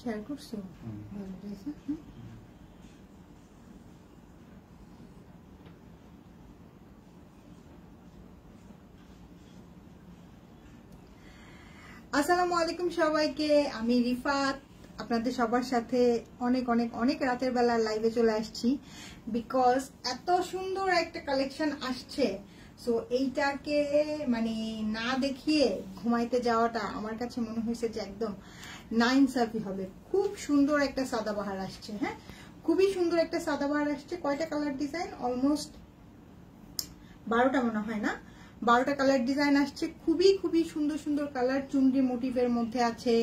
Share করছো আসসালামু আলাইকুম সবাইকে, আমি রিফাত আপনাদের সবার সাথে অনেক অনেক অনেক রাতের বেলা লাইভে চলে আসছি বিকজ এত সুন্দর একটা কালেকশন আসছে। সো এইটাকে মানে না দেখিয়ে ঘুমাইতে যাওয়াটা আমার কাছে মনে হয়েছে যে একদম নাইনসাফি হবে। খুব সুন্দর একটা সাদাবাহার আসছে, হ্যাঁ খুবই সুন্দর একটা সাদাবাহার আসছে। কয়টা কালার ডিজাইন? অলমোস্ট 12টা মনে হয়, না 12টা কালার ডিজাইন আসছে। খুবই খুবই সুন্দর সুন্দর কালার, চুনরি মোটিভের মধ্যে আছে,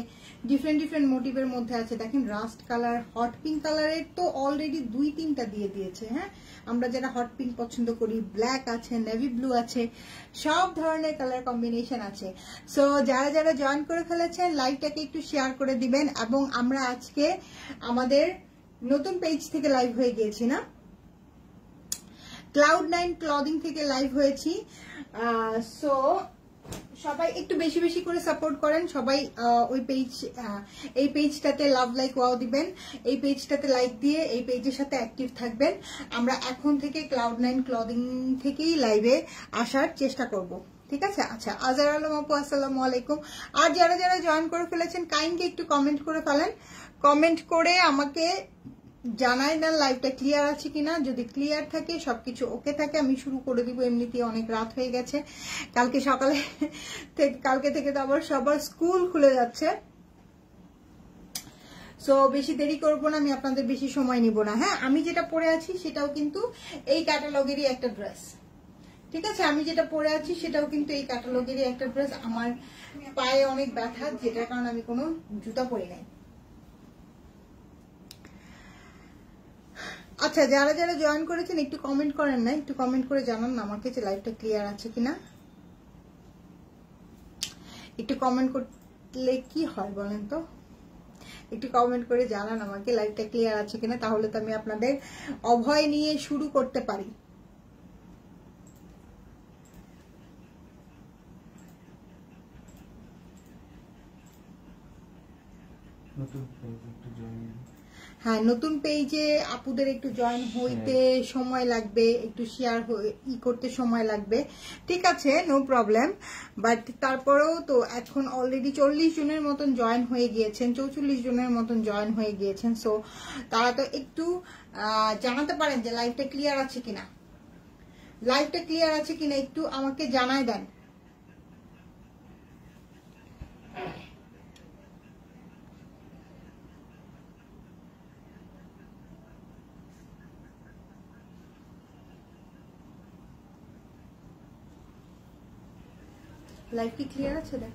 ডিফারেন্ট ডিফারেন্ট মোটিভের মধ্যে আছে। দেখেন রাস্ট কালার, হট পিঙ্ক কালারের তো অলরেডি 2-3টা দিয়ে দিয়েছে। হ্যাঁ আমরা যারা হট পিঙ্ক পছন্দ করি, ব্ল্যাক আছে, নেভি ব্লু আছে, সব ধরনের কালার কম্বিনেশন আছে। সো যারা যারা জয়েন করে ফেলেছেন লাইভটাকে একটু শেয়ার করে দিবেন। এবং আমরা আজকে আমাদের নতুন পেজ থেকে লাইভ হয়ে গিয়েছি, না Cloud9 ক্লদিং থেকে লাইভ হয়েছি। সো সবাই একটু বেশি বেশি করে সাপোর্ট করেন। সবাই ওই পেজ, এই পেজটাতে লাভ লাইক ওয়াও দিবেন, এই পেজটাতে লাইক দিয়ে এই পেজের সাথে অ্যাক্টিভ থাকবেন। আমরা এখন থেকে Cloud9 ক্লদিং থেকেই লাইভে আসার চেষ্টা করব, ঠিক আছে? আচ্ছা, আজহার আলম আপু আসসালামু আলাইকুম। আর যারা যারা জয়েন করে ফেলেছেন কাইন্ডলি একটু কমেন্ট করে ফেলেন, কমেন্ট করে আমাকে জানাই দেন লাইভটা ক্লিয়ার আছে কিনা। যদি ক্লিয়ার থাকে, সবকিছু ওকে থাকে, আমি শুরু করে দিব। এমনিতেই অনেক রাত হয়ে গেছে, কালকে সকালে কালকে থেকে তো আবার সবার স্কুল খুলে যাচ্ছে। সো বেশি দেরি করব না, আমি আপনাদের বেশি সময় নিব না। হ্যাঁ আমি যেটা পরে আছি সেটাও কিন্তু এই ক্যাটালগেরই একটা ড্রেস, ঠিক আছে? আমি যেটা পরে আছি সেটাও কিন্তু এই ক্যাটালগেরই একটা ড্রেস। আমার পায়ে অনেক ব্যথা, যেটার কারণে আমি কোনো জুতা পরি নাই। আচ্ছা, যারা যারা জয়েন করেছেন একটু কমেন্ট করেন না, একটু কমেন্ট করে জানান না আমাকে যে লাইভটা ক্লিয়ার আছে কিনা। একটু কমেন্ট করলে কি হয় বলেন তো, একটু কমেন্ট করে জানান আমাকে লাইভটা ক্লিয়ার আছে কিনা, তাহলে তো আমি আপনাদের অভয় নিয়ে শুরু করতে পারি। হ্যাঁ নতুন পেজে আপুদের একটু জয়েন হইতে সময় লাগবে, একটু শেয়ার করতে সময় লাগবে, ঠিক আছে? No problem. বাট তারপরেও তো এখন অলরেডি 40 জনের মতন জয়েন হয়ে গিয়েছেন, 44 জনের মতন জয়েন হয়ে গিয়েছেন। সো তারা তো একটু জানাতে পারেন যে লাইভটা ক্লিয়ার আছে কিনা, লাইভটা ক্লিয়ার আছে কিনা একটু আমাকে জানাই দেন। লাইভ কি ক্লিয়ার আছে? দেখ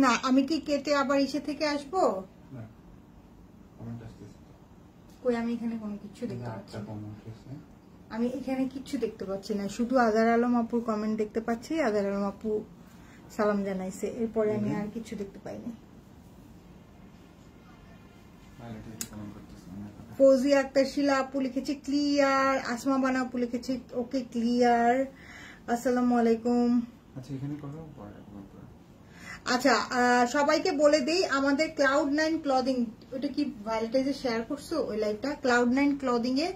না, আমি কি কেটে আবার ইসে থেকে আসবো? কই আমি এখানে কোনো কিছু দেখতে পাচ্ছি না, আমি এখানে কিচ্ছু দেখতে পাচ্ছি না, শুধু আজহার আলম আপুর কমেন্ট দেখতে পাচ্ছি। আজহার আলম আপু সালাম জানাইছে, এরপরে আমি আর কিছু দেখতে পাইনি। ফৌজিয়া আক্তার শিলা আপু লিখেছে ক্লিয়ার, আসমা বানা আপু লিখেছে ওকে ক্লিয়ার। আসসালামু আলাইকুম। আচ্ছা সবাইকে বলে দেই আমাদের Cloud9 ক্লদিং, ওটা কি ভায়োলেটাইজে শেয়ার করছো ওই লাইভটা? Cloud9 ক্লদিং এ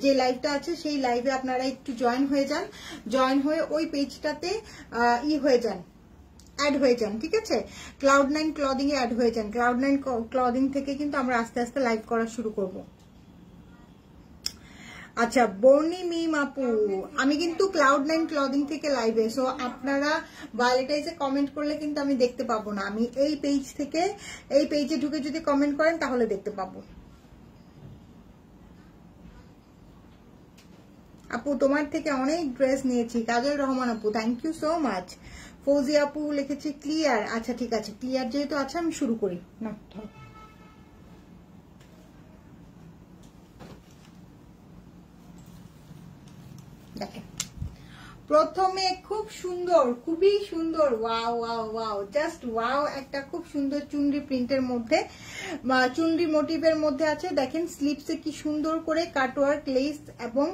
যে লাইভটা আছে সেই লাইভে আপনারা একটু জয়েন হয়ে যান, জয়েন হয়ে ওই পেজটাতে হয়ে যান, অ্যাড হয়ে যান, ঠিক আছে? Cloud9 ক্লদিং এ অ্যাড হয়ে যান। Cloud9 ক্লদিং থেকে কিন্তু আমরা আস্তে আস্তে লাইভ করা শুরু করব। আচ্ছা বর্ণি মিম আপু, আমি কিন্তু Cloud9 ক্লদিং থেকে লাইভে, সো আপনারা ভায়োলেটাইজে কমেন্ট করলে কিন্তু আমি দেখতে পাবো না। আমি এই পেজ থেকে, এই পেজে ঢুকে যদি কমেন্ট করেন তাহলে দেখতে পাবো। আপু তোমার থেকে অনেক ড্রেস নিয়েছি। কাজল রহমান আপু থ্যাংক ইউ সো মাচ। ফৌজি আপু লিখেছে ক্লিয়ার। আচ্ছা ঠিক আছে, ক্লিয়ার যেহেতু আছে আমি শুরু করি না। দেখেন প্রথমে খুব সুন্দর, খুবই সুন্দর, wow wow wow, just wow, একটা খুব সুন্দর চুনরি প্রিন্টের মধ্যে, চুনরি মোটিভের মধ্যে আছে। দেখেন স্লিপসে কি সুন্দর করে কাটওয়ার্ক, লেস এবং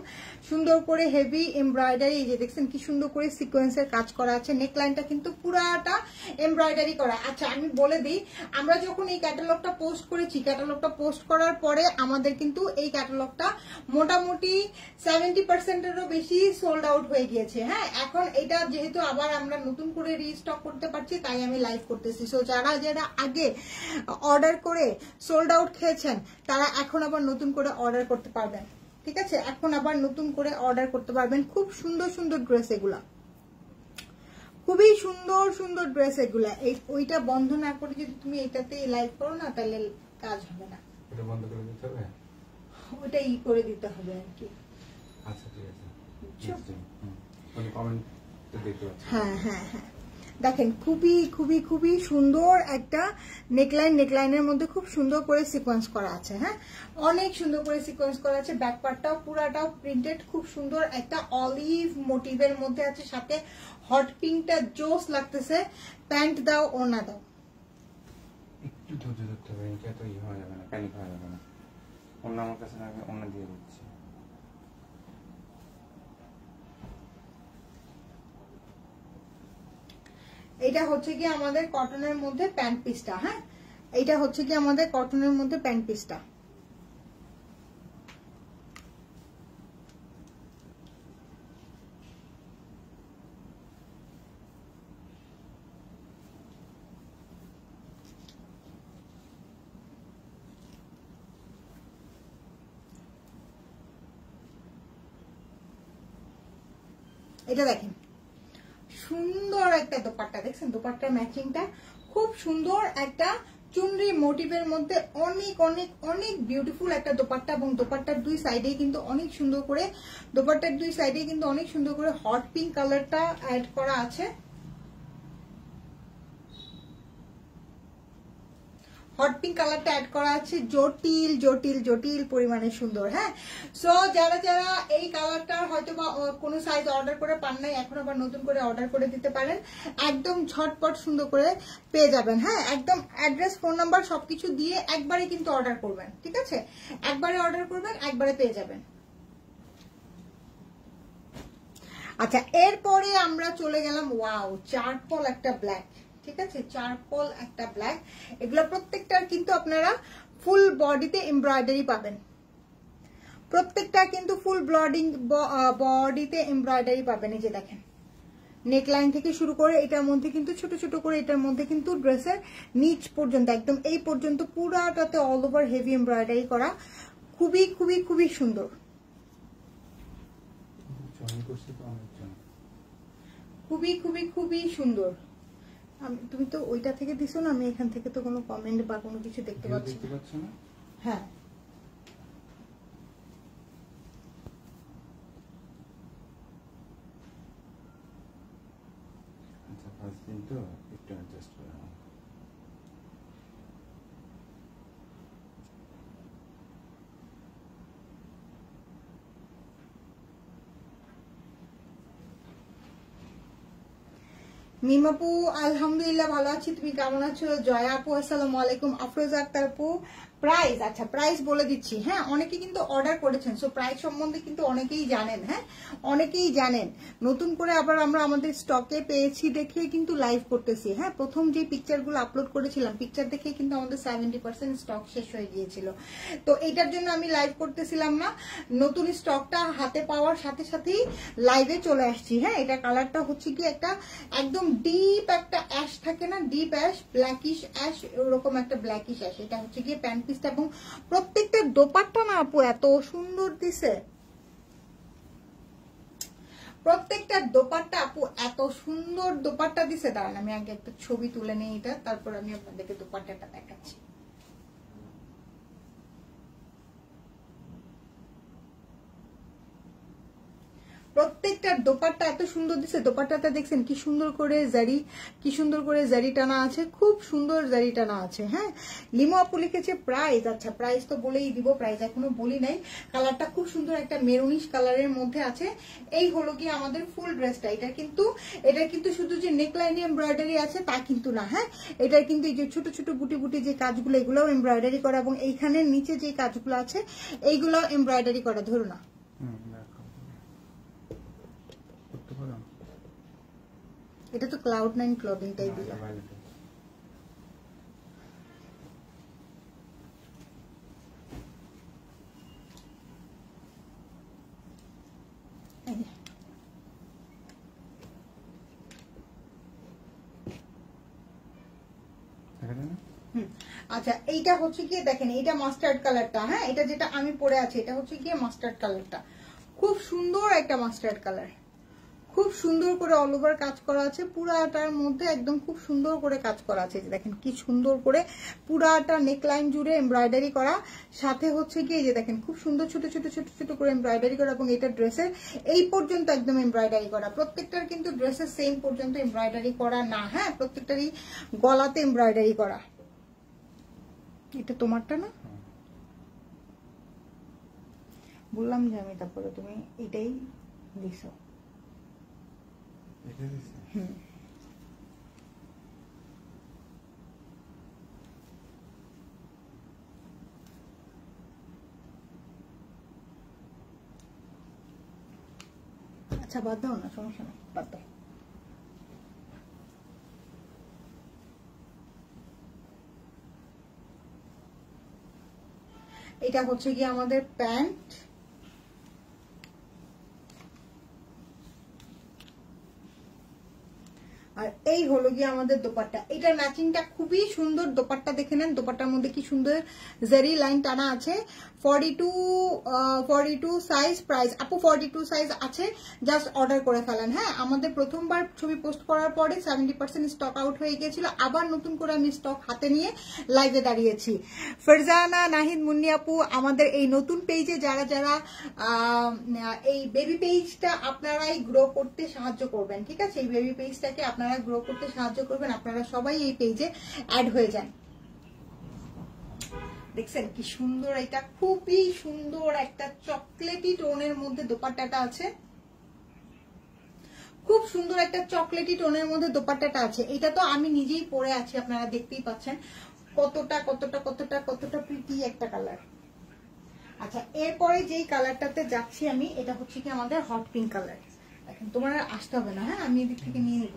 সুন্দর করে হেভি এমব্রয়ডারি, এই যে দেখছেন কি সুন্দর করে সিকোয়েন্সের কাজ করা আছে। নেকলাইনটা কিন্তু পুরাটা এমব্রয়ডারি করা। আচ্ছা আমি বলে দিই, আমরা যখন এই ক্যাটালগটা পোস্ট করেছি, ক্যাটালগটা পোস্ট করার পরে আমাদের কিন্তু এই ক্যাটালগটা মোটামুটি 70%-এরও বেশি সোল্ড আউট হয়ে গিয়েছে। হ্যাঁ, এখন এটা যেহেতু আবার আমরা নতুন করে রিস্টক করতে পারছি, তাই আমি লাইভ করতেছি। সো যারা যারা আগে অর্ডার করে সোল্ড আউট খেয়েছেন, তারা এখন আবার নতুন করে অর্ডার করতে পারবেন। ঠিক আছে, এখন আবার নতুন করে অর্ডার করতে পারবেন। খুব সুন্দর সুন্দর ড্রেস এগুলা, খুবই সুন্দর সুন্দর ড্রেস এগুলা। এই ওইটা বন্ধ না করে যদি তুমি এটাতে লাইভ করো না, তাহলে কাজ হবে না। এটা বন্ধ করে দিতে হবে, ওটা ই করে দিতে হবে আর কি। আচ্ছা ঠিক আছে, মানে কমেন্ট দেখতে পাচ্ছি। হ্যাঁ হ্যাঁ হ্যাঁ, দেখেন খুবই খুবই খুবই সুন্দর একটা নেকলাইন। নেকলাইনের মধ্যে খুব সুন্দর করে সিকোয়েন্স করা আছে। হ্যাঁ, অনেক সুন্দর করে সিকোয়েন্স করা আছে। ব্যাক পার্টটাও পুরাটাও প্রিন্টেড, খুব সুন্দর একটা অলিভ মোটিভের মধ্যে আছে, সাথে হট পিঙ্কটা জোস লাগতেছে। প্যান্ট দাও, ওড়না দাও। একটু ধৈর্য ধরতে হবে, এটা তো ই হয়ে যাবে না, প্যানিক হয়ে যাবে না। অন্য আমার কাছে না, অন্য দিয়ে দিচ্ছি। এটা হচ্ছে কি আমাদের কটনের মধ্যে প্যান্ট পিসটা। হ্যাঁ, এটা হচ্ছে কি আমাদের কটনের মধ্যে প্যান্ট পিসটা। এটা দেখেন সুন্দর একটা দোপাট্টা, দেখছেন দোপাট্টার ম্যাচিংটা খুব সুন্দর একটা চুনরি মোটিভের মধ্যে, অনেক অনেক অনেক বিউটিফুল একটা দোপাট্টা। এবং দোপাট্টার দুই সাইডে কিন্তু অনেক সুন্দর করে, দোপাট্টার দুই সাইডে কিন্তু অনেক সুন্দর করে হট পিঙ্ক কালারটা অ্যাড করা আছে। হট পিঙ্ক কালারটা অ্যাড করা আছে, জটিল জটিল জটিল পরিমাণে সুন্দর। হ্যাঁ, সো যারা যারা এই কালারটার হয়তো বা কোনো সাইজ অর্ডার করে পান নাই, এখন আবার নতুন করে অর্ডার করে দিতে পারেন, একদম ঝটপট সুন্দর করে পেয়ে যাবেন। হ্যাঁ, একদম অ্যাড্রেস, ফোন নাম্বার সবকিছু দিয়ে একবারে কিন্তু অর্ডার করবেন। ঠিক আছে, একবারে অর্ডার করবেন, একবারে পেয়ে যাবেন। আচ্ছা, এরপরে আমরা চলে গেলাম, ওয়াও, চারকোল একটা ব্ল্যাক। ঠিক আছে, চারকোল একটা ব্ল্যাক। এগুলো প্রত্যেকটার কিন্তু আপনারা ফুল বডিতে এমব্রয়ডারি পাবেন, প্রত্যেকটা কিন্তু ফুল বডিতে এমব্রয়ডারি পাবেন। এই যে দেখেন নেকলাইন থেকে শুরু করে এটার মধ্যে কিন্তু ছোট ছোট করে, এটার মধ্যে কিন্তু ড্রেসের নিচ পর্যন্ত একদম এই পর্যন্ত পুরাটাতে অল ওভার হেভি এমব্রয়ডারি করা, খুবই খুবই খুবই সুন্দর, খুবই খুবই খুবই সুন্দর। তুমি তো ওইটা থেকে দিছো না, আমি এখান থেকে তো কোনো কমেন্ট বা কোনো কিছু দেখতে পাচ্ছি না। হ্যাঁ, আচ্ছা ফার্স্ট দিন তো একটু অ্যাডজাস্ট করে নাও। মিমাপু আলহামদুলিল্লাহ ভালো আছি, তুমি কেমন আছো? জয়া আপু আসসালামু আলাইকুম। আফরোজা আক্তার আপু, প্রাইস, আচ্ছা প্রাইস বলে দিচ্ছি। হ্যাঁ, অনেকে কিন্তু অর্ডার করেছেন, সো প্রাইস সম্বন্ধে কিন্তু অনেকেই জানেন। হ্যাঁ, অনেকেই জানেন, নতুন করে আবার আমরা আমাদের স্টকে পেয়েছি দেখে কিন্তু লাইভ করতেছি। হ্যাঁ, প্রথম যে পিকচারগুলো আপলোড করেছিলাম, পিকচার দেখে কিন্তু আমাদের 70% স্টক শেষ হয়ে গিয়েছিল। তো এইটার জন্য আমি লাইভ করতেছিলাম না, নতুন স্টকটা হাতে পাওয়ার সাথে সাথেই লাইভে চলে আসছি। হ্যাঁ, এটা কালারটা হচ্ছে কি একটা একদম ডিপ একটা অ্যাশ থাকে না, ডিপ অ্যাশ, ব্ল্যাকিশ অ্যাশ, ওরকম একটা ব্ল্যাকিশ অ্যাশ। এটা হচ্ছে গিয়ে প্যান্ট পিসটা, এবং প্রত্যেকটা দোপাট্টা না আপু এত সুন্দর দিছে, প্রত্যেকটা দোপাট্টা আপু এত সুন্দর দোপাট্টা দিছে। দাঁড়ান আমি আগে একটা ছবি তুলে নিই এটা, তারপর আমি আপনাদেরকে দোপাট্টাটা দেখাচ্ছি। প্রত্যেকটা প্রত্যেকটা দোপাট্টা এত সুন্দর দিচ্ছে। দোপাট্টাটা দেখছেন কি সুন্দর করে জারি টানা আছে, খুব সুন্দর জারি টানা আছে। হ্যাঁ, লিমো আপু লিখেছে প্রাইস। আচ্ছা, প্রাইস তো বলেই দিব, প্রাইস এখনো বলি নাই। কালারটা খুব সুন্দর একটা মেরুনিশ কালারের মধ্যে আছে। এই হলো কি আমাদের ফুল ড্রেসটা। এটা কিন্তু শুধু যে নেকলাইনে এমব্রয়ডারি আছে তা কিন্তু না। হ্যাঁ, এটা কিন্তু এই যে ছোট ছোট বুটি বুটি যে কাজগুলো, এগুলোও এমব্রয়ডারি করা, এবং এইখানে নিচে যে কাজগুলো আছে এইগুলো এমব্রয়ডারি করা। ধরো না, এটা তো Cloud9 ক্লদিং টাইপ দিলা। আচ্ছা, এইটা হচ্ছে গিয়ে দেখেন, এইটা মাস্টার্ড কালারটা। হ্যাঁ, এটা যেটা আমি পরে আছি এটা হচ্ছে গিয়ে মাস্টার্ড কালারটা। খুব সুন্দর একটা মাস্টার্ড কালার, খুব সুন্দর করে অল ওভার কাজ করা আছে। পুরাটার মধ্যে একদম খুব সুন্দর করে কাজ করা আছে। দেখেন কি সুন্দর করে পুরাটা নেকলাইন জুড়ে এমব্রয়ডারি করা, সাথে হচ্ছে গিয়ে যে দেখেন খুব সুন্দর ছোট ছোট ছোট ছোট করে এমব্রয়ডারি করা, এবং এটা ড্রেসের এই পর্যন্ত একদম এমব্রয়ডারি করা। প্রত্যেকটার কিন্তু ড্রেসের সেম পর্যন্ত এমব্রয়ডারি করা না। হ্যাঁ, প্রত্যেকটারই গলাতে এমব্রয়ডারি করা। এটা তোমারটা না, বললাম যে আমি, তারপরে তুমি এটাই দিছো। আচ্ছা, বাদ দাও না, সমস্যা না, বাদ দাও। এটা হচ্ছে কি আমাদের প্যান্ট, আর এই হলো গিয়ে আমাদের দোপাট্টা। এটা ম্যাচিংটা খুবই সুন্দর। দোপাট্টা দেখে নেন, দোপাট্টার মধ্যে কি সুন্দর জারি লাইন টানা আছে। 42 সাইজ। প্রাইস আপু 42 সাইজ আছে, জাস্ট অর্ডার করে ফেলেন। হ্যাঁ, আমাদের প্রথমবার ছবি পোস্ট করার পরে 70% স্টক আউট হয়ে গিয়েছিল, আবার নতুন করে আমি স্টক হাতে নিয়ে লাইভে দাঁড়িয়েছি। ফারজানা নাহিদ মুন্নি আপু, আমাদের এই নতুন পেজে যারা যারা এই বেবি পেজটা আপনারাই গ্রো করতে সাহায্য করবেন। ঠিক আছে, এই বেবি পেজটাকে আপনারা গ্রো করতে সাহায্য করবেন। আপনারা সবাই এই পেজে অ্যাড হয়ে যান। দেখছেন কি সুন্দর, এটা খুবই সুন্দর একটা চকলেটি টোনের মধ্যে দোপাট্টাটা আছে। খুব সুন্দর একটা চকলেটি টোনের মধ্যে দোপাট্টাটা আছে। এটা তো আমি নিজেই পরে আছি, আপনারা দেখতেই পাচ্ছেন কতটা কতটা কতটা কতটা প্রিটি একটা কালার। আচ্ছা, এরপরে যেই কালারটাতে যাচ্ছি আমি, এটা হচ্ছে কি আমাদের হট পিঙ্ক কালার। দেখেন, তোমার আর আসতে হবে না। হ্যাঁ, আমি এদিক থেকে নিয়ে নেব।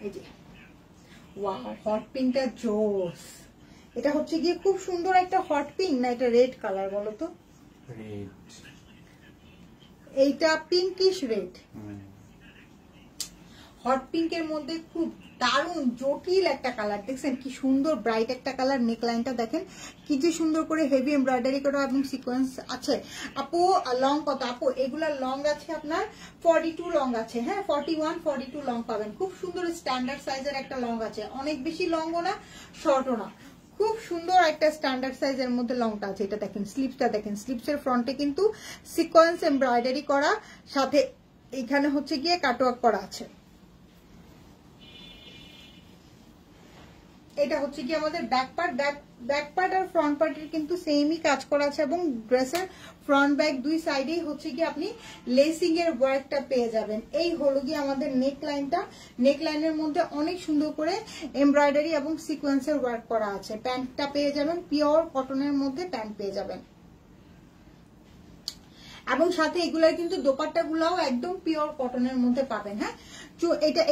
এই যে ওয়াও, হট পিঙ্কটা জোস। এটা হচ্ছে গিয়ে খুব সুন্দর একটা হট পিঙ্ক, না এটা রেড কালার বলো তো? রেড, এইটা পিঙ্কিশ রেড। হট পিঙ্কের মধ্যে খুব দারুণ জটিল একটা কালার। দেখছেন কি সুন্দর ব্রাইট একটা কালার। নেকলাইনটা দেখেন কি যে সুন্দর করে হেভি এমব্রয়ডারি করা এবং সিকোয়েন্স আছে। আপু লং কত? আপু এগুলা লং আছে আপনার 42 লং আছে। হ্যাঁ, 41 42 লং পাবেন। খুব সুন্দর স্ট্যান্ডার্ড সাইজের একটা লং আছে, অনেক বেশি লংও না শর্টও না, খুব সুন্দর একটা স্ট্যান্ডার্ড সাইজের মধ্যে লংটা আছে। এটা দেখেন, স্লিপসটা দেখেন, স্লিপসের ফ্রন্টে কিন্তু সিকোয়েন্স এমব্রয়ডারি করা, সাথে এখানে হচ্ছে গিয়ে কাটওয়ার্ক করা আছে। এটা হচ্ছে কি আমাদের ব্যাক পার্ট আর ফ্রন্ট পার্টের কিন্তু সেমই কাজ করা আছে, এবং ড্রেসের ফ্রন্ট ব্যাক দুই সাইডেই হচ্ছে কি আপনি লেসিং এর ওয়ার্কটা পেয়ে যাবেন। এই হলো কি আমাদের নেক লাইনটা। নেক লাইনের মধ্যে অনেক সুন্দর করে এমব্রয়ডারি এবং সিকোয়েন্সের ওয়ার্ক করা আছে। প্যান্টটা পেয়ে যাবেন পিওর কটনের মধ্যে, প্যান্ট পেয়ে যাবেন, এবং সাথে এগুলার কিন্তু দোপাট্টা গুলাও একদম পিওর কটনের মধ্যে পাবেন। হ্যাঁ,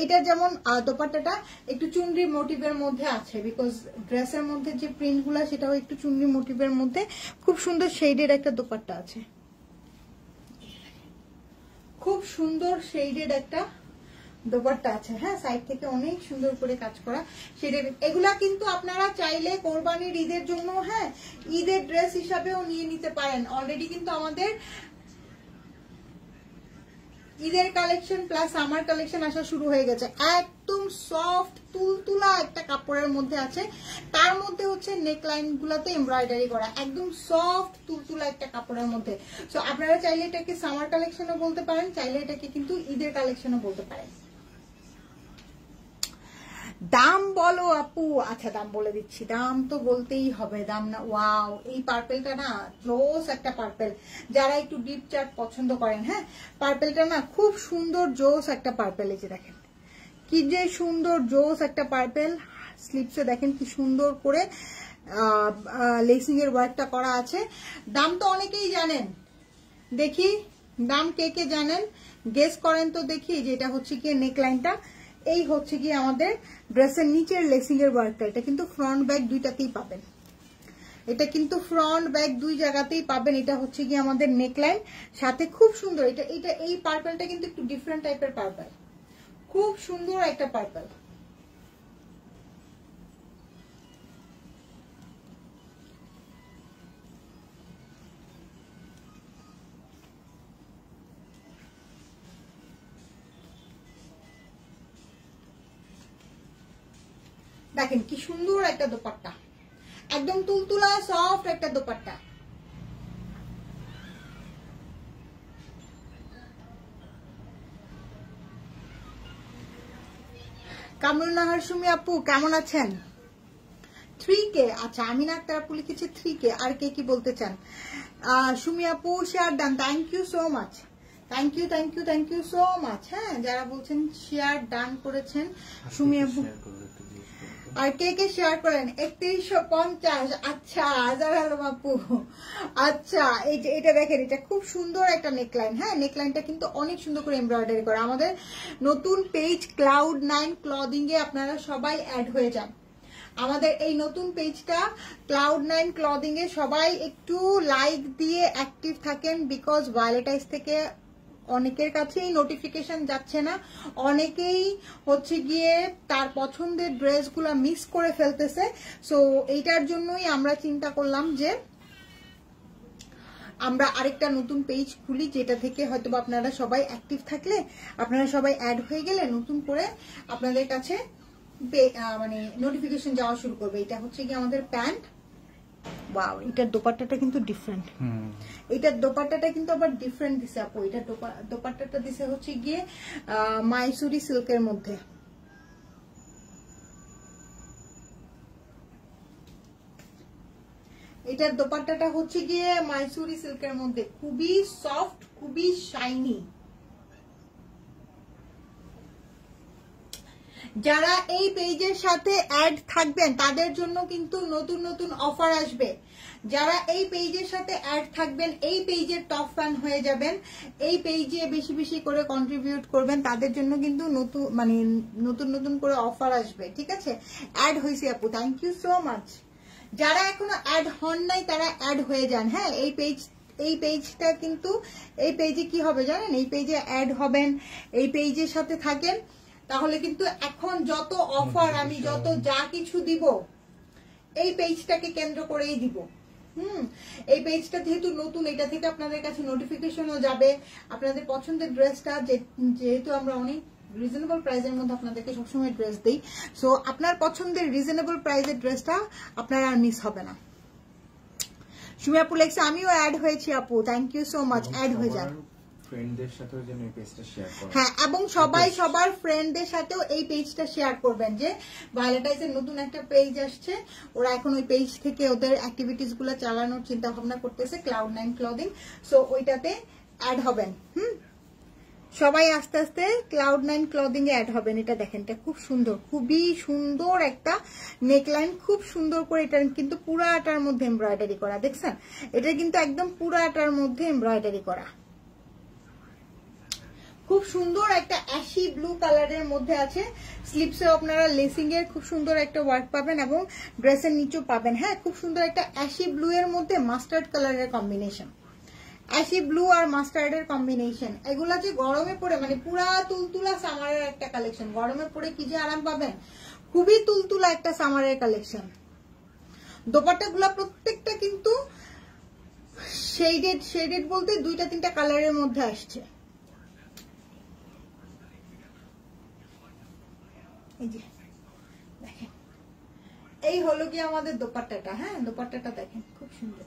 এটা যেমন দোপাট্টাটা একটু চুনরি মোটিভের মধ্যে আছে, বিকজ ড্রেসের মধ্যে যে প্রিন্ট গুলা সেটাও একটু চুনরি মোটিভের মধ্যে। খুব সুন্দর শেডের একটা দোপাট্টা আছে, খুব সুন্দর শেডের একটা দোপাট্টা আছে। হ্যাঁ, সাইড থেকে অনেক সুন্দর করে কাজ করা শেডের। এগুলা কিন্তু আপনারা চাইলে কোরবানির ঈদের জন্য, হ্যাঁ, ঈদের ড্রেস হিসাবেও নিয়ে নিতে পারেন। অলরেডি কিন্তু আমাদের ঈদের কালেকশন প্লাস সামার কালেকশন আসা শুরু হয়ে গেছে। একদম সফট তুলতুলা একটা কাপড়ের মধ্যে আছে, তার মধ্যে হচ্ছে নেকলাইন গুলাতে এমব্রয়ডারি করা, একদম সফট তুলতুলা একটা কাপড়ের মধ্যে। সো আপনারা চাইলে এটাকে সামার কালেকশনও বলতে পারেন, চাইলে এটাকে কিন্তু ঈদের কালেকশনও বলতে পারেন। দাম বলো আপু? আচ্ছা দাম বলে দিচ্ছি, দাম তো বলতেই হবে, দাম না। ওয়াও, এই পার্পেলটা না জোস একটা পার্পেল, যারা একটু ডিপ চার্ট পছন্দ করেন, হ্যাঁ পার্পেলটা না খুব সুন্দর জোস একটা পার্পেল। এই যে দেখেন কি যে সুন্দর জোস একটা পার্পেল, স্লিপসে দেখেন কি সুন্দর করে লেসিং এর ওয়ার্কটা করা আছে। দাম তো অনেকেই জানেন, দেখি দাম কে কে জানেন গেস করেন তো দেখি। যে এটা হচ্ছে কি নেকলাইনটা, এই হচ্ছে কি আমাদের ড্রেসের নিচের লেসিং এর ওয়ার্কটা। এটা কিন্তু ফ্রন্ট ব্যাক দুইটাতেই পাবেন, এটা কিন্তু ফ্রন্ট ব্যাক দুই জায়গাতেই পাবেন। এটা হচ্ছে কি আমাদের নেকলাইন, সাথে খুব সুন্দর এটা এটা এই পার্পলটা কিন্তু একটু ডিফারেন্ট টাইপের পার্পল, খুব সুন্দর একটা পার্পল। দেখেন কি সুন্দর একটা দোপাট্টা, একদম তুলতুলা সফট একটা দোপাট্টা। কামরুন্নাহার সুমি আপু কেমন আছেন? 3K, আচ্ছা আমিনা আক্তার আপু লিখেছে 3K। আর কে কি বলতে চান? সুমি আপু share done, thank you so much, thank you thank you thank you so much. হ্যাঁ যারা বলছেন শেয়ার ডান করেছেন সুমি আপু। আর কে কে শেয়ার করেন? 3150। আচ্ছা হাজার আলম আপু, আচ্ছা এই যে এটা দেখেন, এটা খুব সুন্দর একটা নেকলাইন। হ্যাঁ নেকলাইনটা কিন্তু অনেক সুন্দর করে এমব্রয়ডারি করা। আমাদের নতুন পেজ Cloud9 ক্লদিং এ আপনারা সবাই অ্যাড হয়ে যান। আমাদের এই নতুন পেজটা Cloud9 ক্লদিং এ সবাই একটু লাইক দিয়ে অ্যাক্টিভ থাকেন, বিকজ ভায়োলেটাইজ থেকে অনেকের কাছেই নোটিফিকেশন যাচ্ছে না, অনেকেই হচ্ছে গিয়ে তার পছন্দের ড্রেসগুলো মিস করে ফেলতেছে। সো এইটার জন্যই আমরা চিন্তা করলাম যে আমরা আরেকটা নতুন পেজ খুলি, যেটা থেকে হয়তো আপনারা সবাই অ্যাক্টিভ থাকলে, আপনারা সবাই অ্যাড হয়ে গেলে নতুন করে আপনাদের কাছে মানে নোটিফিকেশন যাওয়া শুরু করবে। এটা হচ্ছে কি আমাদের প্যান্ট। ওয়াও, এটার দোপাট্টাটা কিন্তু ডিফারেন্ট, এটার দোপাট্টাটা কিন্তু আবার ডিফারেন্ট দিছে আপু। এটার দোপাট্টাটা দিছে হচ্ছে গিয়ে মাইসুরি সিল্কের মধ্যে। এটার দোপাট্টাটা হচ্ছে গিয়ে মাইসুরি সিল্কের মধ্যে, খুবই সফট, খুবই শাইনি। যারা এই পেজের সাথে অ্যাড থাকবেন তাদের জন্য কিন্তু নতুন নতুন অফার আসবে। যারা এই পেজের সাথে অ্যাড থাকবেন, এই পেজের টপ ফ্যান হয়ে যাবেন, এই পেজে বেশি বেশি করে কন্ট্রিবিউট করবেন, তাদের জন্য কিন্তু নতুন নতুন করে অফার আসবে। ঠিক আছে, অ্যাড হয়েছে আপু, থ্যাংক ইউ সো মাচ। যারা এখনো অ্যাড হন নাই তারা অ্যাড হয়ে যান। হ্যাঁ এই পেজটা কিন্তু, এই পেজে কি হবে জানেন, এই পেজে অ্যাড হবেন, এই পেজের সাথে থাকেন, তাহলে কিন্তু এখন যত অফার আমি যত যা কিছু দিব এই পেজটাকে কেন্দ্র করেই দিব। এই পেজটা যেহেতু নতুন, এটা থেকে আপনাদের কাছে নোটিফিকেশনও যাবে। আপনাদের পছন্দের ড্রেসটা যেহেতু আমরা অনেক রিজনেবল প্রাইসের মধ্যে আপনাদেরকে সবসময় ড্রেস দিই, সো আপনার পছন্দের রিজনেবল প্রাইসের ড্রেসটা আপনার আর মিস হবে না। সুমি আপু লেখছে আমিও অ্যাড হয়েছি আপু, thank you so much. Add হয়ে যান ফ্রেন্ডদের সাথেও যেন এই পেজটা শেয়ার করেন। হ্যাঁ, এবং সবাই সবার ফ্রেন্ডদের সাথেও এই পেজটা শেয়ার করবেন, যে ভায়োলেটাইজের নতুন একটা পেজ আসছে, ওরা এখন ওই পেজ থেকে ওদের অ্যাক্টিভিটিস গুলো চালানোর চিন্তা ভাবনা করতেছে, Cloud9 ক্লদিং। সো ওইটাতে অ্যাড হবেন। সবাই আস্তে আস্তে Cloud9 ক্লদিং এ অ্যাড হবেন। এটা দেখেন, এটা খুব সুন্দর, খুবই সুন্দর একটা নেকলাইন, খুব সুন্দর করে। এটা কিন্তু পুরাটার মধ্যে এমব্রয়ডারি করা, দেখছেন? এটা কিন্তু একদম পুরাটার মধ্যে এমব্রয়ডারি করা, খুব সুন্দর একটা অ্যাশি ব্লু কালারের মধ্যে আছে। স্লিপসে আপনারা লেসিং এর খুব সুন্দর একটা ওয়ার্ক পাবেন এবং ড্রেসের নিচেও পাবেন। হ্যাঁ, খুব সুন্দর একটা অ্যাশি ব্লু এর মধ্যে মাস্টার্ড কালারের কম্বিনেশন, অ্যাশি ব্লু আর মাস্টার্ডের কম্বিনেশন। এগুলা যে গরমে পড়ে মানে পুরা তুলতুলা সামারের একটা কালেকশন, গরমে পড়ে কি যে আরাম পাবেন, খুবই তুলতুলা একটা সামারের কালেকশন। দোপাট্টাগুলা প্রত্যেকটা কিন্তু শেডেড বলতে 2-3টা কালারের মধ্যে আসছে। এই যে দেখেন, এই হলো কি আমাদের দোপাট্টাটা। হ্যাঁ, দোপাট্টাটা দেখেন খুব সুন্দর।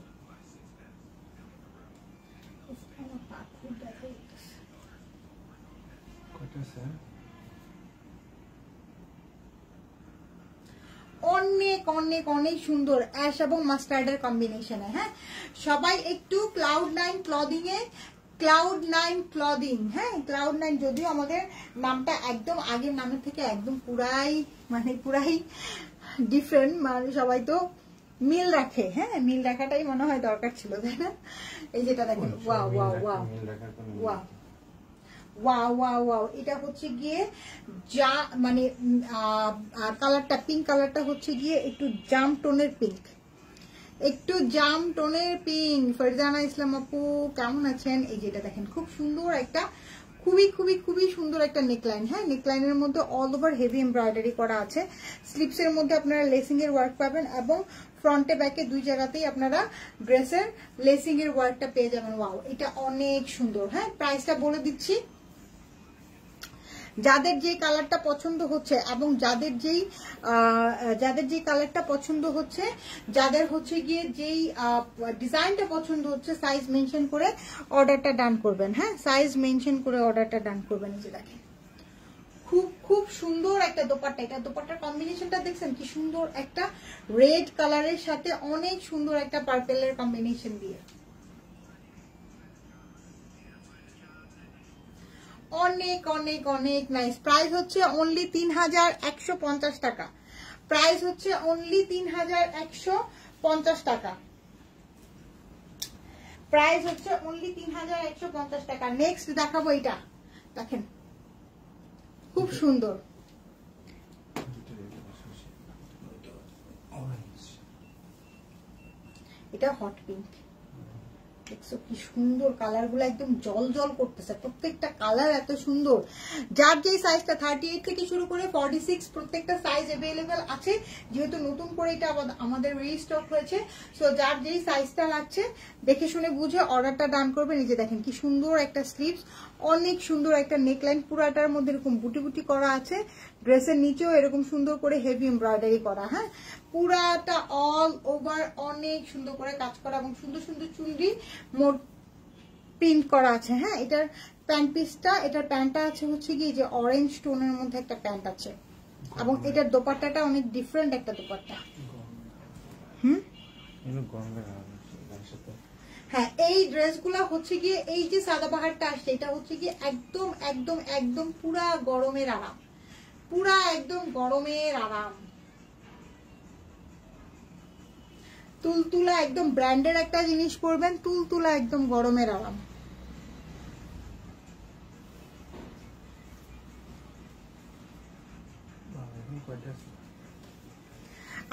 অনেক অনেক অনেক সুন্দর অ্যাশ এবং মাস্টার্ডের কম্বিনেশনে। হ্যাঁ, সবাই একটু Cloud9 ক্লদিং এ, Cloud9 ক্লদিং, হ্যাঁ Cloud9, যদিও আমাদের নামটা একদম আগের নামের থেকে একদম পুরাই ডিফারেন্ট, মানে সবাই তো মিল রাখে। হ্যাঁ, মিল রাখাটাই মনে হয় দরকার ছিল, তাই না? এই যেটা দেখেন, wow wow wow wow wow wow wow, এটা হচ্ছে গিয়ে যা মানে কালারটা, পিঙ্ক কালারটা হচ্ছে গিয়ে একটু জাম টোনের পিঙ্ক, একটু জাম টোনের পিঙ্ক। ফারজানা ইসলাম আপু কেমন আছেন? এই যেটা দেখেন খুব সুন্দর একটা, খুবই খুবই খুবই সুন্দর একটা নেকলাইন। হ্যাঁ, নেকলাইনের মধ্যে অল ওভার হেভি এমব্রয়ডারি করা আছে। স্লিপসের মধ্যে আপনারা লেসিং এর ওয়ার্ক পাবেন এবং ফ্রন্টে ব্যাকে দুই জায়গাতেই আপনারা ড্রেসের লেসিং এর ওয়ার্কটা পেয়ে যাবেন। ওয়াও, এটা অনেক সুন্দর। হ্যাঁ, প্রাইসটা বলে দিচ্ছি। যাদের যে কালারটা পছন্দ হচ্ছে এবং যাদের যেই কালারটা পছন্দ হচ্ছে, যাদের হচ্ছে গিয়ে যেই ডিজাইনটা পছন্দ হচ্ছে, সাইজ মেনশন করে অর্ডারটা ডান করবেন। হ্যাঁ, সাইজ মেনশন করে অর্ডারটা ডান করবেন। এই যে দেখেন খুব খুব সুন্দর একটা দোপাট্টা। এটা দোপাট্টার কম্বিনেশনটা দেখছেন কি সুন্দর, একটা রেড কালারের সাথে অনেক সুন্দর একটা পার্পেলের কম্বিনেশন দিয়ে, অনেক অনেক অনেক নাইস। প্রাইস হচ্ছে অনলি 3150 টাকা। প্রাইস হচ্ছে অনলি 3150 টাকা। প্রাইস হচ্ছে অনলি 3150 টাকা। নেক্সট দেখাবো, এটা দেখেন খুব সুন্দর। এটা হট পিঙ্ক, দেখছো কি সুন্দর কালার গুলো, একদম জল জল করতেছে, প্রত্যেকটা কালার এত সুন্দর। যার যে সাইজটা 38 থেকে শুরু করে 46 প্রত্যেকটা সাইজ अवेलेबल আছে, যেহেতু নতুন করে এটা আমাদের রিস্টক হয়েছে। সো যার যেই সাইজটা লাগছে দেখে শুনে বুঝে অর্ডারটা ডান করবেন। এই যে দেখেন কি সুন্দর একটা স্লিভস, অনেক সুন্দর একটা নেকলাইন, পুরাটার মধ্যে এরকম বুটি বুটি করা আছে, ড্রেসের নিচেও এরকম সুন্দর করে হেভি এমব্রয়ডারি করা। হ্যাঁ, পুরাটা অল ওভার অনেক সুন্দর করে কাজ করা এবং সুন্দর সুন্দর চুনরি মোট প্রিন্ট করা আছে। হ্যাঁ, এটার প্যান্ট পিসটা, এটার প্যান্টটা আছে হচ্ছে কি যে অরেঞ্জ টোনের মধ্যে একটা প্যান্ট আছে এবং এটার দোপাট্টাটা অনেক ডিফারেন্ট একটা দোপাট্টা। হ্যাঁ, এই ড্রেসগুলো হচ্ছে গিয়ে এই যে সাদাবাহারটা আসছে, এটা হচ্ছে গিয়ে একদম একদম একদম পুরা গরমের আরাম, পুরা একদম গরমের আরাম, তুলতুলা একদম ব্র্যান্ডের একটা জিনিস পরবেন, তুলতুলা একদম গরমের আরাম।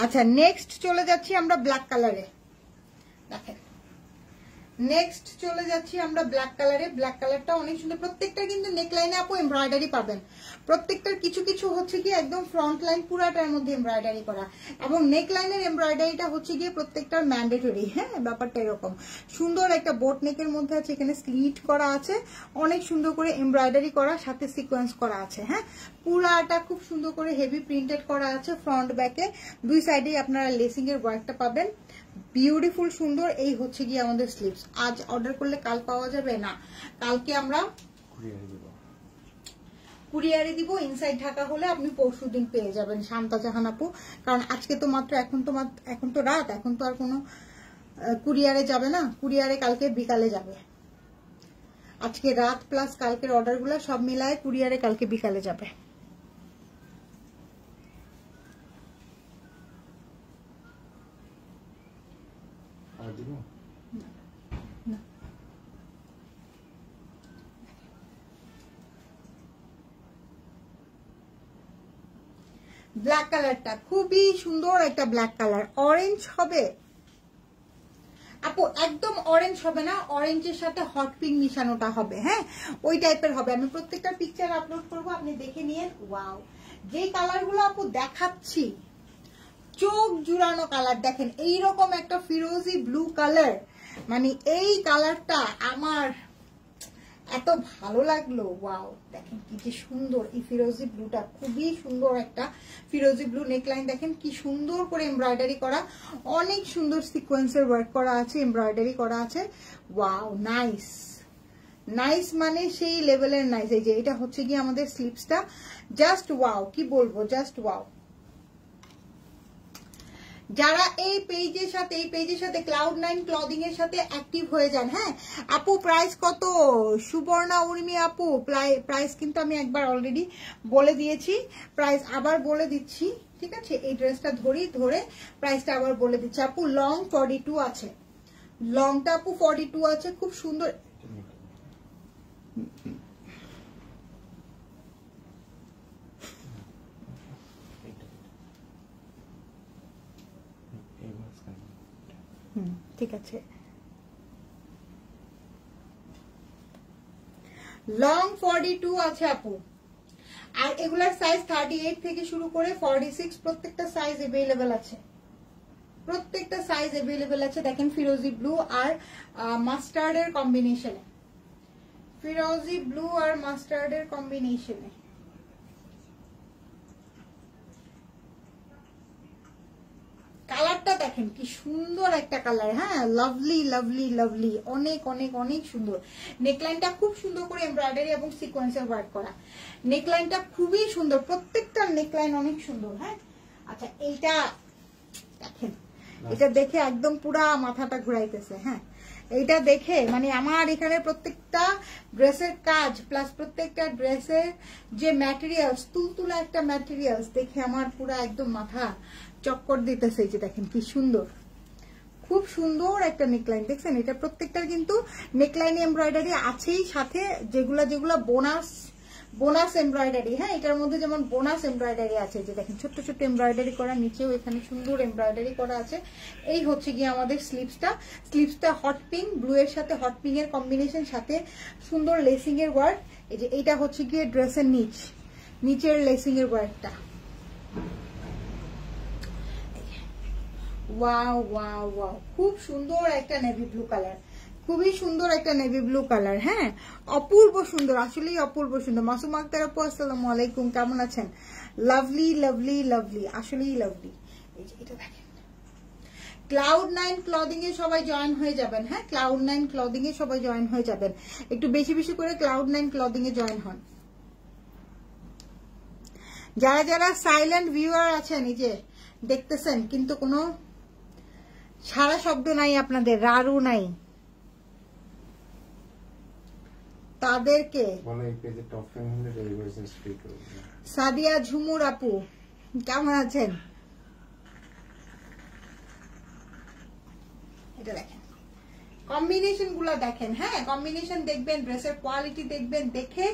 আচ্ছা, নেক্সট চলে যাচ্ছি আমরা ব্ল্যাক কালারে। দেখেন নেক্সট চলে যাচ্ছি আমরা ব্ল্যাক কালারে। ব্ল্যাক কালারটা অনেক সুন্দর, প্রত্যেকটা কিন্তু নেকলাইনে আপু এমব্রয়ডারি পাবেন। প্রত্যেকটার কিছু কিছু হচ্ছে গিয়ে একদম ফ্রন্ট লাইন পুরাটার মধ্যে এমব্রয়ডারি করা, এবং নেকলাইনের এমব্রয়ডারিটা হচ্ছে গিয়ে প্রত্যেকটার ম্যান্ডেটরি। হ্যাঁ, ব্যাপারটা এরকম সুন্দর একটা বোট নেকের মধ্যে আছে, এখানে স্লিট করা আছে, অনেক সুন্দর করে এমব্রয়ডারি করা, সাথে সিকোয়েন্স করা আছে। হ্যাঁ, পুরাটা খুব সুন্দর করে হেভি প্রিন্টেড করা আছে। ফ্রন্ট ব্যাকে দুই সাইডেই আপনারা লেসিং এর ওয়ার্কটা পাবেন, বিউটিফুল সুন্দর। এই হচ্ছে গিয়ে আমাদের স্লিভস। আজ অর্ডার করলে কাল পাওয়া যাবে না, কালকে আমরা কুরিয়ারে দিব। ইনসাইড ঢাকা হলে আপনি পরশুদিন পেয়ে যাবেন শান্তা জাহান আপু, কারণ আজকে তো মাত্র এখন তো রাত, এখন তো আর কোনো কুরিয়ারে যাবে না। কুরিয়ারে কালকে বিকালে যাবে। আজকে রাত প্লাস কালকের অর্ডারগুলো সব মিলায় কুরিয়ারে কালকে বিকালে যাবে। ব্ল্যাক কালারটা খুবই সুন্দর একটা ব্ল্যাক কালার, অরেঞ্জ হবে আপু, একদম অরেঞ্জ হবে না, অরেঞ্জের সাথে হট পিঙ্ক মিশানোটা হবে। হ্যাঁ, ওই টাইপের হবে। আমি প্রত্যেকটা পিকচার আপলোড করবো, আপনি দেখে নিয়েন। ওয়াও, যে কালারগুলো আপু দেখাচ্ছি চোখ জুড়ানো কালার। দেখেন এইরকম একটা ফিরোজি ব্লু কালার, মানে এই কালারটা আমার এত ভালো লাগলো। ওয়াও, দেখেন কি যে সুন্দর এই ফিরোজি ব্লুটা, খুবই সুন্দর একটা ফিরোজি ব্লু নেকলাইন। দেখেন কি সুন্দর করে এমব্রয়ডারি করা, অনেক সুন্দর সিকোয়েন্সের ওয়ার্ক করা আছে, এমব্রয়ডারি করা আছে। ওয়াও, নাইস নাইস, মানে সেই লেভেলের নাইস। এই যে এটা হচ্ছে কি আমাদের স্লিপসটা, জাস্ট ওয়াও, কি বলবো, জাস্ট ওয়াও। যারা এই পেজের সাথে Cloud9 ক্লদিং এর সাথে অ্যাক্টিভ হয়ে যান। হ্যাঁ আপু, প্রাইস কত? সুবর্ণা উর্মি আপু, প্রাইস কিন্তু আমি একবার অলরেডি বলে দিয়েছি, প্রাইস আবার বলে দিচ্ছি, ঠিক আছে? এই ড্রেসটা ধরে প্রাইসটা আবার বলে দিচ্ছি। আপু লং 42 আছে, লংটা আপু 42 আছে, খুব সুন্দর। ঠিক আছে, লং 42 আছে আপু। আর এগুলার সাইজ 38 থেকে শুরু করে 46, প্রত্যেকটা সাইজ अवेलेबल আছে, প্রত্যেকটা সাইজ अवेलेबल আছে। দেখেন ফিরোজি ব্লু আর মাস্টার্ডের কম্বিনেশনে, ফিরোজি ব্লু আর মাস্টার্ডের কম্বিনেশনে। কালারটা দেখেন কি সুন্দর একটা কালার। হ্যাঁ, লাভলি লাভলি লাভলি, অনেক অনেক অনেক সুন্দর। নেকলাইনটা খুব সুন্দর করে এমব্রয়ডারি এবং সিকোয়েন্সের ওয়ার্ক করা, নেকলাইনটা খুবই সুন্দর, প্রত্যেকটা নেকলাইন অনেক সুন্দর। হ্যাঁ আচ্ছা, এইটা দেখেন, এটা দেখে একদম পুরা মাথাটা ঘুরাইতেছে। হ্যাঁ এইটা দেখে মানে আমার এখানে প্রত্যেকটা ড্রেসের কাজ প্লাস প্রত্যেকটা ড্রেসের যে ম্যাটেরিয়ালস, তুলতুলা একটা ম্যাটেরিয়ালস দেখে আমার পুরা একদম মাথা চক্কর দিতেছে। এই যে দেখেন কি সুন্দর, খুব সুন্দর একটা নেকলাইন। দেখছেন এটা প্রত্যেকটার কিন্তু নেকলাইন এমব্রয়ডারি আছেই, সাথে যেগুলা বোনাস এমব্রয়ডারি। হ্যাঁ এটার মধ্যে যেমন বোনাস এমব্রয়ডারি আছে, যে দেখেন ছোট্ট ছোট্ট এমব্রয়ডারি করা, নিচেও এখানে সুন্দর এমব্রয়ডারি করা আছে। এই হচ্ছে গিয়ে আমাদের স্লিপসটা হট পিঙ্ক ব্লু এর সাথে, হট পিঙ্ক এর কম্বিনেশন, সাথে সুন্দর লেসিং এর ওয়ার্ক। এই যে এইটা হচ্ছে গিয়ে ড্রেসের নিচের লেসিং এর ওয়ার্কটা। ওয়াও ওয়াও ওয়াও, খুব সুন্দর একটা নেভি ব্লু কালার, খুবই সুন্দর একটা নেভি ব্লু কালার। হ্যাঁ অপূর্ব সুন্দর, আসলেই অপূর্ব সুন্দর। মাসুম আক্তার আপু আসসালামু আলাইকুম, কেমন আছেন? লাভলি লাভলি লাভলি, আসলেই লাভলি। এই যে এটা দেখেন, Cloud9 ক্লদিং এ সবাই জয়েন হয়ে যাবেন। হ্যাঁ Cloud9 ক্লদিং এ সবাই জয়েন হয়ে যাবেন, একটু বেশি বেশি করে Cloud9 ক্লদিং এ জয়েন হন। যারা যারা সাইলেন্ট ভিউয়ার আছেন, এই যে দেখতেছেন কিন্তু কোনো সারা শব্দ নাই আপনাদের, রারু নাই, তাদেরকে সাদিয়া ঝুমুর আপু কেমন আছেন? এটা দেখেন, কম্বিনেশন গুলা দেখেন। হ্যাঁ কম্বিনেশন দেখবেন, ড্রেসের কোয়ালিটি দেখবেন, দেখে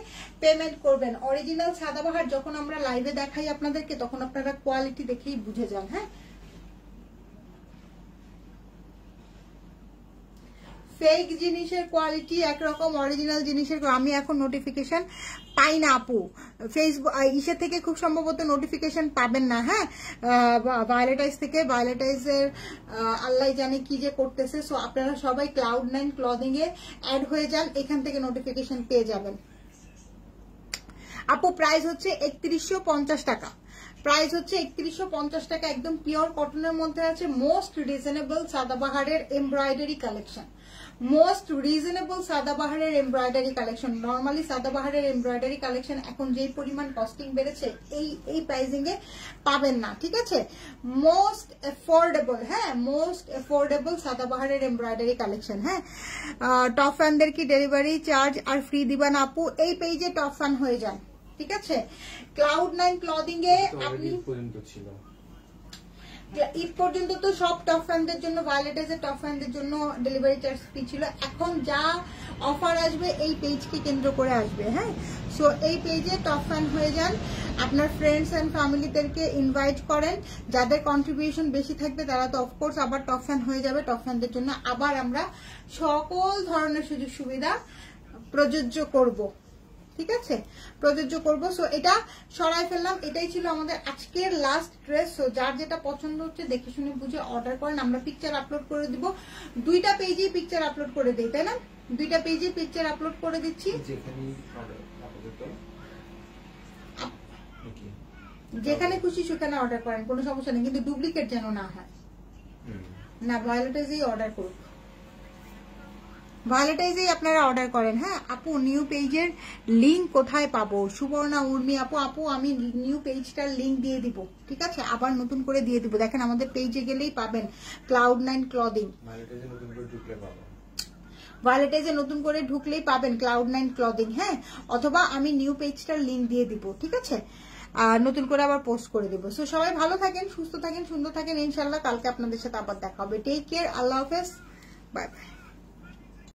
পেমেন্ট করবেন। অরিজিনাল সাদাবাহার যখন আমরা লাইভে দেখাই আপনাদেরকে, তখন আপনারা কোয়ালিটি দেখেই বুঝে যান। হ্যাঁ ফেক জিনিসের কোয়ালিটি একরকম, অরিজিনাল জিনিসের আমি এখন নোটিফিকেশন পাই না আপু, ফেসবুক ইসে থেকে খুব সম্ভবত নোটিফিকেশন পাবেন না। হ্যাঁ ভায়োলেটাইজ থেকে, ভায়োলেটাইজের আল্লাহ জানে কি যে করতেছে। সো আপনারা সবাই Cloud9 ক্লদিং এ অ্যাড হয়ে যান, এখান থেকে নোটিফিকেশন পেয়ে যাবেন। আপু প্রাইস হচ্ছে 3150 টাকা, প্রাইস হচ্ছে 3150 টাকা, একদম পিওর কটনের মধ্যে আছে। মোস্ট রিজনেবল সাদাবাহারের এমব্রয়ডারি কালেকশন, মোস্ট রিজনেবল সাদাবাহারের এমব্রয়ডারি কালেকশন। নর্মালি সাদাবাহারের এমব্রয়ডারি কালেকশন এখন যেই পরিমাণ কস্টিং বেড়েছে, এই প্রাইসিং এ পাবেন না, ঠিক আছে? মোস্ট এফোর্ডেবল, হ্যাঁ মোস্ট এফোর্ডেবল সাদাবাহারের এমব্রয়ডারি কালেকশন। হ্যাঁ টপ ফ্যানদের কি ডেলিভারি চার্জ আর ফ্রি দিবেন আপু? এই পেজে টপ ফ্যান হয়ে যান, ঠিক আছে? Cloud9 ক্লদিং এ আপনি ঈদ পর্যন্ত তো সব টপ ফ্যানদের জন্য, ভায়োলেটাইজের টপ ফ্যানদের জন্য ডেলিভারি চার্জ ফ্রি ছিল। এখন যা অফার আসবে এই পেজকে কেন্দ্র করে আসবে। হ্যাঁ সো এই পেজে টপ ফ্যান হয়ে যান, আপনার ফ্রেন্ডস এন্ড ফ্যামিলিদেরকে ইনভাইট করেন, যাদের কন্ট্রিবিউশন বেশি থাকবে তারা তো অফকোর্স আবার টপ ফ্যান হয়ে যাবে। টপ ফ্যানদের জন্য আবার আমরা সকল ধরনের সুযোগ সুবিধা প্রযোজ্য করব, ঠিক আছে, প্রযোজ্য করব। সো এটা সরাই ফেললাম, এটাই ছিল আমাদের আজকের লাস্ট ড্রেস। সো যার যেটা পছন্দ হচ্ছে দেখে শুনে বুঝে অর্ডার করেন, আমরা পিকচার আপলোড করে দিব। 2টা পেজেই পিকচার আপলোড করে দিই, তাই না? 2টা পেজে পিকচার আপলোড করে দিচ্ছি, যেখানে খুশি সেখানে অর্ডার করেন, কোনো সমস্যা নেই, কিন্তু ডুপ্লিকেট যেন না হয়। না, ভায়োলেটাইজেই অর্ডার করুন, ভায়োলেটাইজেই আপনারা অর্ডার করেন। হ্যাঁ আপু, নিউ পেজের লিংক কোথায় পাবো? সুবর্ণা উর্মি আপু, আপু আমি নিউ পেজটার লিংক দিয়ে দিব, ঠিক আছে, আবার নতুন করে দিয়ে দিব। দেখেন আমাদের পেজে গেলেই পাবেন Cloud9 ক্লদিং, ভায়োলেটাইজে নতুন করে ঢুকলেই পাবেন Cloud9 ক্লদিং। হ্যাঁ, অথবা আমি নিউ পেজটার লিংক দিয়ে দিব, ঠিক আছে, আর নতুন করে আবার পোস্ট করে দেবো। সো সবাই ভালো থাকেন, সুস্থ থাকেন, সুন্দর থাকেন, ইনশাল্লাহ কালকে আপনাদের সাথে আবার দেখা হবে। টেক কেয়ার, আল্লাহ হাফেজ, বাই বাই।